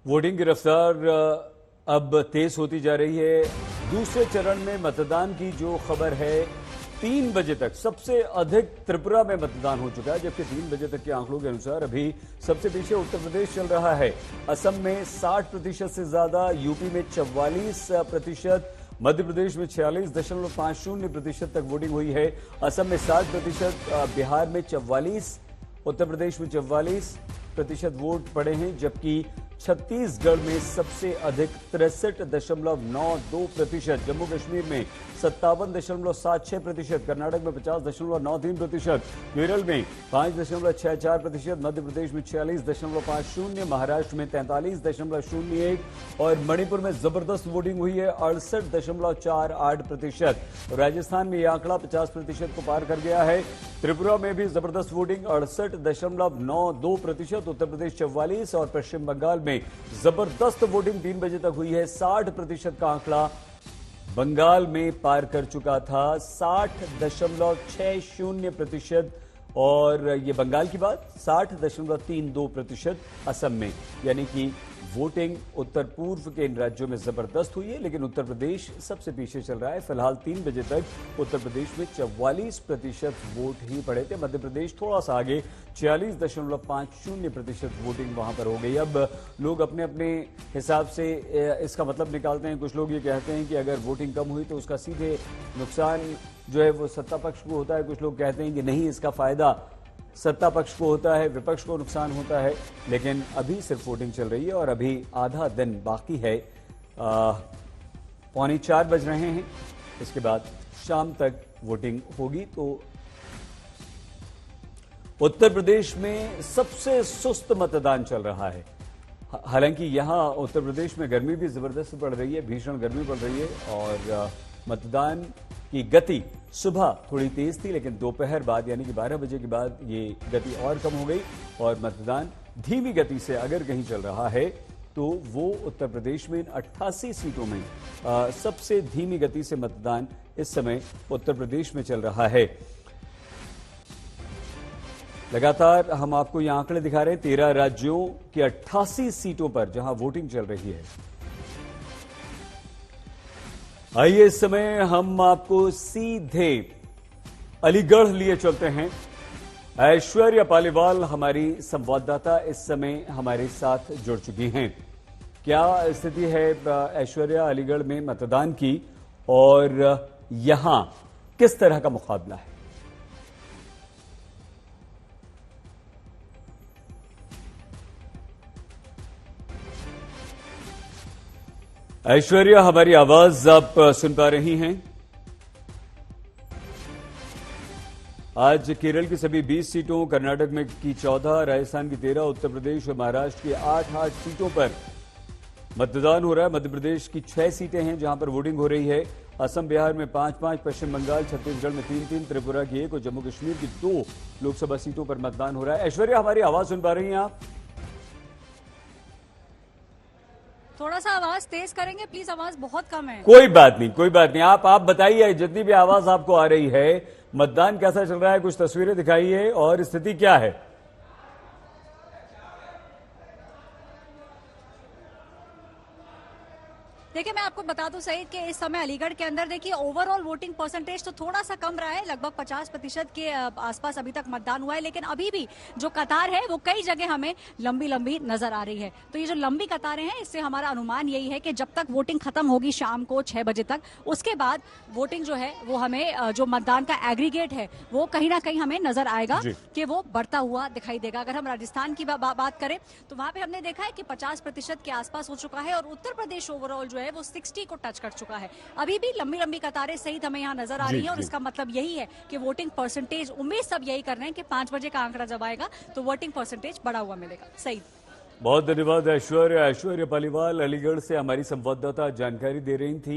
Voting की रफ्तार अब तेज होती जा रही है। दूसरे चरण में मतदान की जो खबर है, 3 बजे तक सबसे अधिक त्रिपुरा में मतदान हो चुका है, जबकि 3 बजे तक के आंकड़ों के अनुसार अभी सबसे पीछे उत्तर प्रदेश चल रहा है। असम में 60% से ज्यादा, यूपी में 44%, मध्य प्रदेश में 46.50% तक वोटिंग हुई है। असम में 60%, बिहार में 44%, उत्तर प्रदेश में 44% वोट पड़े हैं, जबकि छत्तीसगढ़ में सबसे अधिक 63.92%, जम्मू कश्मीर में 57.76%, कर्नाटक में 50.93%, केरल में 5.64%, मध्य प्रदेश में 46.50%, महाराष्ट्र में 43.01% और मणिपुर में जबरदस्त वोटिंग हुई है 68.48%। राजस्थान में यह आंकड़ा 50% को पार कर गया है। त्रिपुरा में भी जबरदस्त वोटिंग 68.92%, उत्तर प्रदेश 44% और पश्चिम बंगाल में जबरदस्त वोटिंग 3 बजे तक हुई है। 60% का आंकड़ा बंगाल में पार कर चुका था, 60.60% और ये बंगाल की बात, 60.32% असम में, यानी कि वोटिंग उत्तर पूर्व के इन राज्यों में जबरदस्त हुई है, लेकिन उत्तर प्रदेश सबसे पीछे चल रहा है। फिलहाल 3 बजे तक उत्तर प्रदेश में 44% वोट ही पड़े थे। मध्य प्रदेश थोड़ा सा आगे, 46.50% वोटिंग वहां पर हो गई। अब लोग अपने अपने हिसाब से इसका मतलब निकालते हैं। कुछ लोग ये कहते हैं कि अगर वोटिंग कम हुई तो उसका सीधे नुकसान जो है वो सत्ता पक्ष को होता है। कुछ लोग कहते हैं कि नहीं, इसका फायदा सत्ता पक्ष को होता है, विपक्ष को नुकसान होता है। लेकिन अभी सिर्फ वोटिंग चल रही है और अभी आधा दिन बाकी है। 3:45 बज रहे हैं। इसके बाद शाम तक वोटिंग होगी। तो उत्तर प्रदेश में सबसे सुस्त मतदान चल रहा है। हालांकि यहां उत्तर प्रदेश में गर्मी भी जबरदस्त पड़ रही है, भीषण गर्मी पड़ रही है और मतदान की गति सुबह थोड़ी तेज थी, लेकिन दोपहर बाद यानी कि 12 बजे के बाद ये गति और कम हो गई और मतदान धीमी गति से अगर कहीं चल रहा है तो वो उत्तर प्रदेश में 88 सीटों में सबसे धीमी गति से मतदान इस समय उत्तर प्रदेश में चल रहा है। लगातार हम आपको ये आंकड़े दिखा रहे हैं 13 राज्यों की 88 सीटों पर जहां वोटिंग चल रही है। आइए इस समय हम आपको सीधे अलीगढ़ लिए चलते हैं। ऐश्वर्या पालीवाल हमारी संवाददाता इस समय हमारे साथ जुड़ चुकी हैं। क्या स्थिति है ऐश्वर्या अलीगढ़ में मतदान की और यहां किस तरह का मुकाबला है? ऐश्वर्या, हमारी आवाज आप सुन पा रही हैं? आज केरल की सभी 20 सीटों, कर्नाटक में की 14, राजस्थान की 13, उत्तर प्रदेश और महाराष्ट्र की 8 सीटों पर मतदान हो रहा है। मध्य प्रदेश की 6 सीटें हैं जहां पर वोटिंग हो रही है। असम बिहार में 5, पश्चिम बंगाल छत्तीसगढ़ में 3, त्रिपुरा की 1 और जम्मू कश्मीर की 2 लोकसभा सीटों पर मतदान हो रहा है। ऐश्वर्या, हमारी आवाज सुन पा रही हैं आप? थोड़ा सा आवाज तेज करेंगे प्लीज, आवाज बहुत कम है। कोई बात नहीं, कोई बात नहीं। आप बताइए, जितनी भी आवाज आपको आ रही है, मतदान कैसा चल रहा है, कुछ तस्वीरें दिखाइए और स्थिति क्या है? देखिए, मैं आपको बता दूं सही कि इस समय अलीगढ़ के अंदर देखिए ओवरऑल वोटिंग परसेंटेज तो थोड़ा सा कम रहा है, लगभग 50% के आसपास अभी तक मतदान हुआ है, लेकिन अभी भी जो कतार है वो कई जगह हमें लंबी लंबी नजर आ रही है। तो ये जो लंबी कतारें हैं, इससे हमारा अनुमान यही है कि जब तक वोटिंग खत्म होगी शाम को 6 बजे तक, उसके बाद वोटिंग जो है वो हमें जो मतदान का एग्रीगेट है वो कहीं ना कहीं हमें नजर आएगा कि वो बढ़ता हुआ दिखाई देगा। अगर हम राजस्थान की बात करें तो वहां पर हमने देखा है कि 50% के आसपास हो चुका है और उत्तर प्रदेश ओवरऑल जो है वो 60 को टच कर चुका है। अभी भी लंबी लंबी कतारें सहित हमें यहाँ नजर आ रही है और इसका मतलब यही है कि वोटिंग परसेंटेज, उम्मीद सब यही कर रहे हैं कि 5 बजे का आंकड़ा जब आएगा तो वोटिंग परसेंटेज बढ़ा हुआ मिलेगा। सही, बहुत धन्यवाद ऐश्वर्या। ऐश्वर्या पालीवाल अलीगढ़ से हमारी संवाददाता जानकारी दे रही थी।